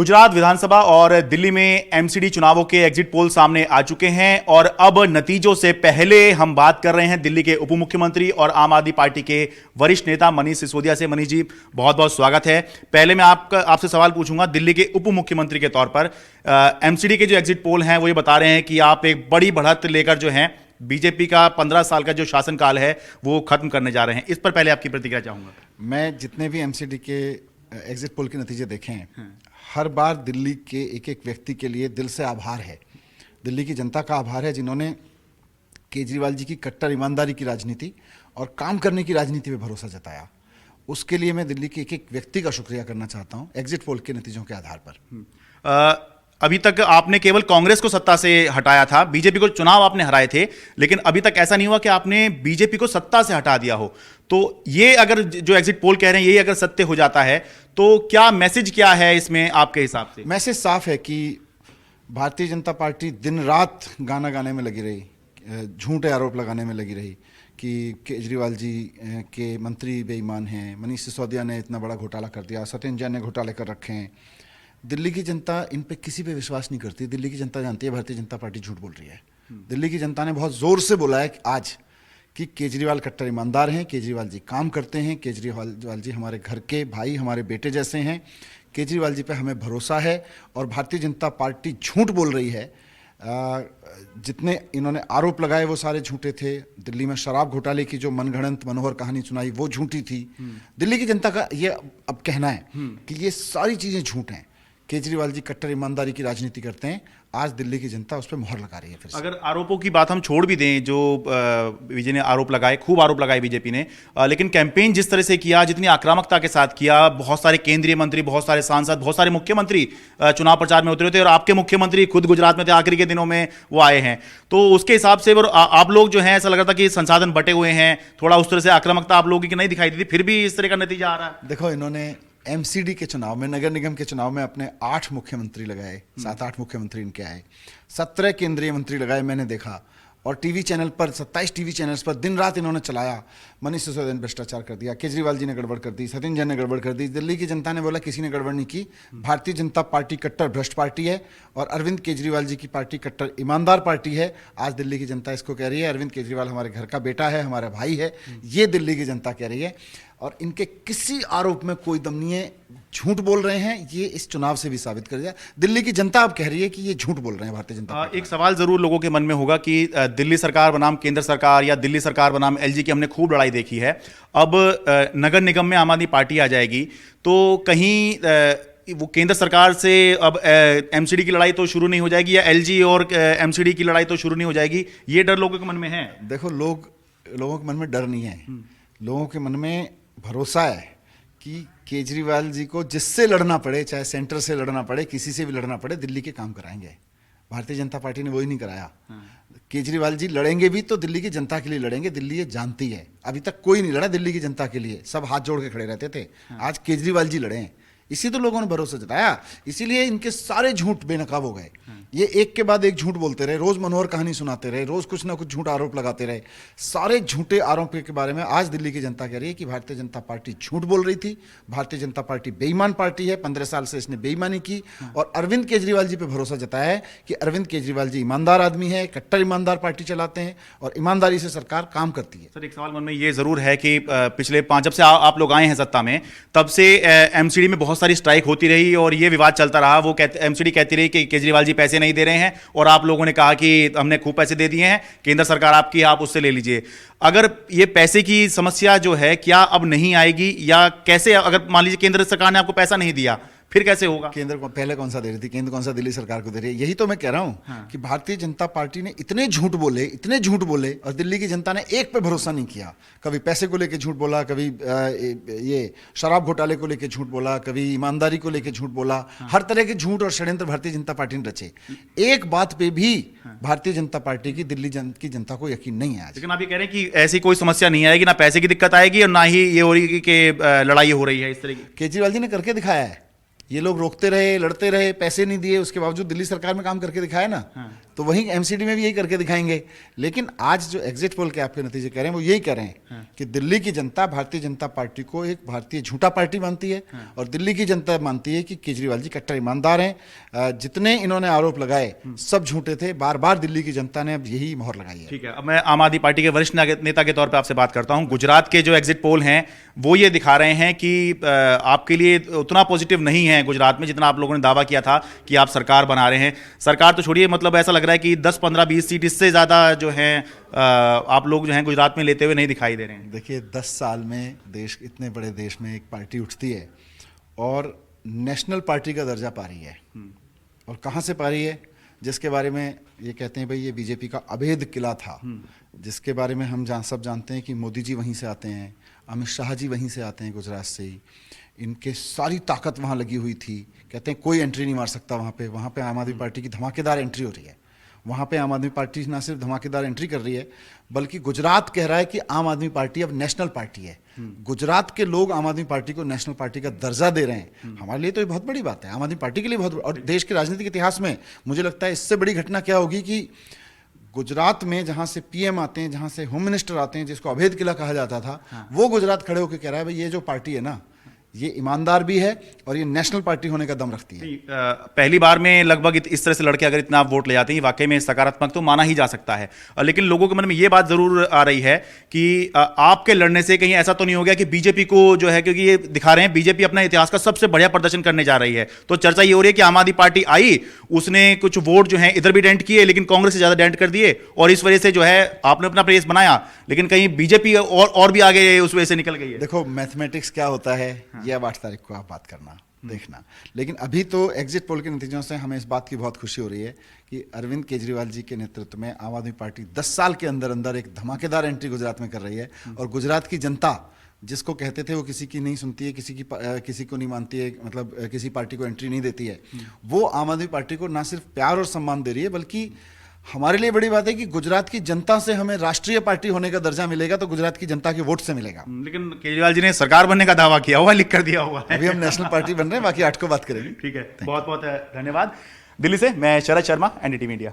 गुजरात विधानसभा और दिल्ली में एमसीडी चुनावों के एग्जिट पोल सामने आ चुके हैं और अब नतीजों से पहले हम बात कर रहे हैं दिल्ली के उप मुख्यमंत्री और आम आदमी पार्टी के वरिष्ठ नेता मनीष सिसोदिया से। मनीष जी, बहुत बहुत स्वागत है। पहले मैं आपसे सवाल पूछूंगा, दिल्ली के उप मुख्यमंत्री के तौर पर एमसीडी के जो एग्जिट पोल हैं वो ये बता रहे हैं कि आप एक बड़ी बढ़त लेकर जो है बीजेपी का 15 साल का जो शासनकाल है वो खत्म करने जा रहे हैं। इस पर पहले आपकी प्रतिक्रिया चाहूंगा। मैं जितने भी एमसीडी के एग्जिट पोल के नतीजे देखे हैं, हर बार दिल्ली के एक एक व्यक्ति के लिए दिल से आभार है। दिल्ली की जनता का आभार है जिन्होंने केजरीवाल जी की कट्टर ईमानदारी की राजनीति और काम करने की राजनीति पे भरोसा जताया। उसके लिए मैं दिल्ली के एक एक व्यक्ति का शुक्रिया करना चाहता हूं एग्जिट पोल के नतीजों के आधार पर। अभी तक आपने केवल कांग्रेस को सत्ता से हटाया था, बीजेपी को चुनाव आपने हराए थे, लेकिन अभी तक ऐसा नहीं हुआ कि आपने बीजेपी को सत्ता से हटा दिया हो। तो ये अगर जो एग्जिट पोल कह रहे हैं यही अगर सत्य हो जाता है तो क्या मैसेज क्या है इसमें आपके हिसाब से? मैसेज साफ है कि भारतीय जनता पार्टी दिन रात गाना गाने में लगी रही, झूठे आरोप लगाने में लगी रही कि केजरीवाल जी के मंत्री बेईमान हैं, मनीष सिसोदिया ने इतना बड़ा घोटाला कर दिया, सत्येंद्र जैन ने घोटाले कर रखे हैं। दिल्ली की जनता इन पे किसी पे विश्वास नहीं करती। दिल्ली की जनता जानती है भारतीय जनता पार्टी झूठ बोल रही है। दिल्ली की जनता ने बहुत जोर से बोला है आज कि केजरीवाल कट्टर ईमानदार हैं, केजरीवाल जी काम करते हैं, केजरीवाल जी हमारे घर के भाई, हमारे बेटे जैसे हैं, केजरीवाल जी पे हमें भरोसा है। और भारतीय जनता पार्टी झूठ बोल रही है। जितने इन्होंने आरोप लगाए वो सारे झूठे थे। दिल्ली में शराब घोटाले की जो मनगढ़ंत मनोहर कहानी सुनाई वो झूठी थी। दिल्ली की जनता का ये अब कहना है कि ये सारी चीज़ें झूठ हैं। केजरीवाल जी कट्टर ईमानदारी की राजनीति करते हैं। आज दिल्ली की जनता उस पर मुहर लगा रही है। फिर अगर आरोपों की बात हम छोड़ भी दें, जो विजय ने आरोप लगाए, खूब आरोप लगाए बीजेपी ने, लेकिन कैंपेन जिस तरह से किया, जितनी आक्रामकता के साथ किया, बहुत सारे केंद्रीय मंत्री, बहुत सारे सांसद, बहुत सारे मुख्यमंत्री चुनाव प्रचार में उतरे थे और आपके मुख्यमंत्री खुद गुजरात में थे, आखिरी के दिनों में वो आए हैं। तो उसके हिसाब से आप लोग जो है ऐसा लग रहा था कि संसाधन बटे हुए हैं, थोड़ा उस तरह से आक्रामकता आप लोगों की नहीं दिखाई दी थी, फिर भी इस तरह का नतीजा आ रहा है। देखो, इन्होंने एमसीडी के चुनाव में, नगर निगम के चुनाव में अपने 8 मुख्यमंत्री लगाए, 7-8 मुख्यमंत्री इनके आए, 17 केंद्रीय मंत्री लगाए, मैंने देखा। और टीवी चैनल पर 27 टीवी चैनल्स पर दिन रात इन्होंने चलाया, मनीष सिसोदिया ने भ्रष्टाचार कर दिया, केजरीवाल जी ने गड़बड़ कर दी, सत्येंद्र जैन ने गड़बड़ कर दी। दिल्ली की जनता ने बोला किसी ने गड़बड़ नहीं की। भारतीय जनता पार्टी कट्टर भ्रष्ट पार्टी है और अरविंद केजरीवाल जी की पार्टी कट्टर ईमानदार पार्टी है। आज दिल्ली की जनता इसको कह रही है अरविंद केजरीवाल हमारे घर का बेटा है, हमारा भाई है। ये दिल्ली की जनता कह रही है और इनके किसी आरोप में कोई दम नहीं है। झूठ बोल रहे हैं, ये इस चुनाव से भी साबित कर दिया। दिल्ली की जनता अब कह रही है कि ये झूठ बोल रहे हैं भारतीय जनता पार्टी। एक सवाल जरूर लोगों के मन में होगा कि दिल्ली सरकार बनाम केंद्र सरकार या दिल्ली सरकार बनाम एलजी की हमने खूब लड़ाई देखी है, अब नगर निगम में आम आदमी पार्टी आ जाएगी तो कहीं वो केंद्र सरकार से अब एमसीडी की लड़ाई तो शुरू नहीं हो जाएगी या एलजी और एमसीडी की लड़ाई तो शुरू नहीं हो जाएगी? ये डर लोगों के मन में है। देखो, लोगों के मन में डर नहीं है, लोगों के मन में भरोसा है कि केजरीवाल जी को जिससे लड़ना पड़े, चाहे सेंटर से लड़ना पड़े, किसी से भी लड़ना पड़े, दिल्ली के काम कराएंगे। भारतीय जनता पार्टी ने वही नहीं कराया। केजरीवाल जी लड़ेंगे भी तो दिल्ली की जनता के लिए लड़ेंगे। दिल्ली ये जानती है, अभी तक कोई नहीं लड़ा दिल्ली की जनता के लिए, सब हाथ जोड़ के खड़े रहते थे। आज केजरीवाल जी लड़े हैं, इसी तो लोगों ने भरोसा जताया, इसीलिए इनके सारे झूठ बेनकाब हो गए। ये एक के बाद एक झूठ बोलते रहे, रोज मनोहर कहानी सुनाते रहे, रोज कुछ ना कुछ झूठ आरोप लगाते रहे। सारे झूठे आरोपों के बारे में आज दिल्ली की जनता कह रही है कि भारतीय जनता पार्टी झूठ बोल रही थी, भारतीय जनता पार्टी बेईमान पार्टी है, 15 साल से इसने बेईमानी की। और अरविंद केजरीवाल जी पे भरोसा जताया है कि अरविंद केजरीवाल जी ईमानदार आदमी है, कट्टर ईमानदार पार्टी चलाते हैं और ईमानदारी से सरकार काम करती है। सर, एक सवाल मन में ये जरूर है कि पिछले 5 जब से आप लोग आए हैं सत्ता में, तब से एमसीडी में बहुत सारी स्ट्राइक होती रही और ये विवाद चलता रहा। वो एमसीडी कहती रही कि केजरीवाल जी पैसे नहीं दे रहे हैं और आप लोगों ने कहा कि हमने खूब पैसे दे दिए हैं, केंद्र सरकार आपकी, आप उससे ले लीजिए। अगर ये पैसे की समस्या जो है क्या अब नहीं आएगी या कैसे? अगर मान लीजिए केंद्र सरकार ने आपको पैसा नहीं दिया फिर कैसे होगा? केंद्र को पहले कौन सा दे रही थी, केंद्र कौन सा दिल्ली सरकार को दे रही है? यही तो मैं कह रहा हूं कि भारतीय जनता पार्टी ने इतने झूठ बोले और दिल्ली की जनता ने एक पे भरोसा नहीं किया। कभी पैसे को लेकर झूठ बोला, कभी ये शराब घोटाले को लेकर झूठ बोला, कभी ईमानदारी को लेकर झूठ बोला। हर तरह के झूठ और षड्यंत्र भारतीय जनता पार्टी ने रचे। एक बात पे भी भारतीय जनता पार्टी की दिल्ली की जनता को यकीन नहीं है आज। लेकिन आप ये कह रहे हैं कि ऐसी कोई समस्या नहीं आएगी, ना पैसे की दिक्कत आएगी और ना ही ये हो रही कि लड़ाई हो रही है इस तरह की। केजरीवाल जी ने करके दिखाया है। ये लोग रोकते रहे, लड़ते रहे, पैसे नहीं दिए, उसके बावजूद दिल्ली सरकार में काम करके दिखाया ना। तो वहीं एमसीडी में भी यही करके दिखाएंगे। लेकिन आज जो एग्जिट पोल के आपके नतीजे कह रहे हैं वो यही कह रहे हैं कि दिल्ली की जनता भारतीय जनता पार्टी को एक भारतीय झूठा पार्टी मानती है और दिल्ली की जनता मानती है कि केजरीवाल जी कट्टर ईमानदार हैं। जितने इन्होंने आरोप लगाए सब झूठे थे। बार बार दिल्ली की जनता ने अब यही मोहर लगाई है। ठीक है, अब मैं आम आदमी पार्टी के वरिष्ठ नेता के तौर पे आपसे बात करता हूं। गुजरात के जो एग्जिट पोल हैं वो ये दिखा रहे हैं कि आपके लिए उतना पॉजिटिव नहीं है गुजरात में जितना आप लोगों ने दावा किया था कि आप सरकार बना रहे हैं। सरकार तो छोड़िए, मतलब ऐसा लग रहा है कि 10, 15, 20 सीट इससे ज्यादा जो है आप लोग जो हैं गुजरात में लेते हुए नहीं दिखाई दे रहे हैं। देखिए 10 साल में देश, इतने बड़े देश में एक पार्टी उठती है और नेशनल पार्टी का दर्जा पा रही है। और कहाँ से पा रही है? जिसके बारे में ये कहते हैं भाई ये बीजेपी का अभेद किला था, जिसके बारे में हम सब जानते हैं कि मोदी जी वहीं से आते हैं, अमित शाह जी वहीं से आते हैं, गुजरात से ही। इनके सारी ताकत वहाँ लगी हुई थी। कहते हैं कोई एंट्री नहीं मार सकता वहाँ पे आम आदमी पार्टी की धमाकेदार एंट्री हो रही है। वहाँ पे आम आदमी पार्टी ना सिर्फ धमाकेदार एंट्री कर रही है बल्कि गुजरात कह रहा है कि आम आदमी पार्टी अब नेशनल पार्टी है। गुजरात के लोग आम आदमी पार्टी को नेशनल पार्टी का दर्जा दे रहे हैं। हमारे लिए तो ये बहुत बड़ी बात है, आम आदमी पार्टी के लिए बहुत, और देश के राजनीतिक इतिहास में मुझे लगता है इससे बड़ी घटना क्या होगी कि गुजरात में जहाँ से पीएम आते हैं, जहाँ से होम मिनिस्टर आते हैं, जिसको अभेद किला कहा जाता था, वो गुजरात खड़े होकर कह रहा है भाई ये जो पार्टी है ना ये ईमानदार भी है और ये नेशनल पार्टी होने का दम रखती है। पहली बार में लगभग इस तरह से लड़के अगर इतना वोट ले जाते हैं वाकई में सकारात्मक तो माना ही जा सकता है। लेकिन लोगों के मन में ये बात जरूर आ रही है कि आपके लड़ने से कहीं ऐसा तो नहीं हो गया कि बीजेपी को जो है, क्योंकि ये दिखा रहे हैं बीजेपी अपना इतिहास का सबसे बढ़िया प्रदर्शन करने जा रही है, तो चर्चा ये हो रही है कि आम आदमी पार्टी आई, उसने कुछ वोट जो है इधर भी डेंट किए लेकिन कांग्रेस से ज्यादा डेंट कर दिए और इस वजह से जो है आपने अपना प्रेस बनाया लेकिन कहीं बीजेपी और भी आगे उस वजह से निकल गई है। देखो मैथमेटिक्स क्या होता है ये अब 8 तारीख को आप बात करना देखना। लेकिन अभी तो एग्जिट पोल के नतीजों से हमें इस बात की बहुत खुशी हो रही है कि अरविंद केजरीवाल जी के नेतृत्व में आम आदमी पार्टी 10 साल के अंदर अंदर एक धमाकेदार एंट्री गुजरात में कर रही है। और गुजरात की जनता जिसको कहते थे वो किसी की नहीं सुनती है, किसी को नहीं मानती है, मतलब किसी पार्टी को एंट्री नहीं देती है, वो आम आदमी पार्टी को ना सिर्फ प्यार और सम्मान दे रही है बल्कि हमारे लिए बड़ी बात है कि गुजरात की जनता से हमें राष्ट्रीय पार्टी होने का दर्जा मिलेगा तो गुजरात की जनता के वोट से मिलेगा। लेकिन केजरीवाल जी ने सरकार बनने का दावा किया हुआ, लिख कर दिया हुआ है। अभी हम नेशनल पार्टी बन रहे हैं, बाकी 8 को बात करेंगे। ठीक है, बहुत बहुत धन्यवाद। दिल्ली से मैं शरद शर्मा, एनडीटीवी इंडिया।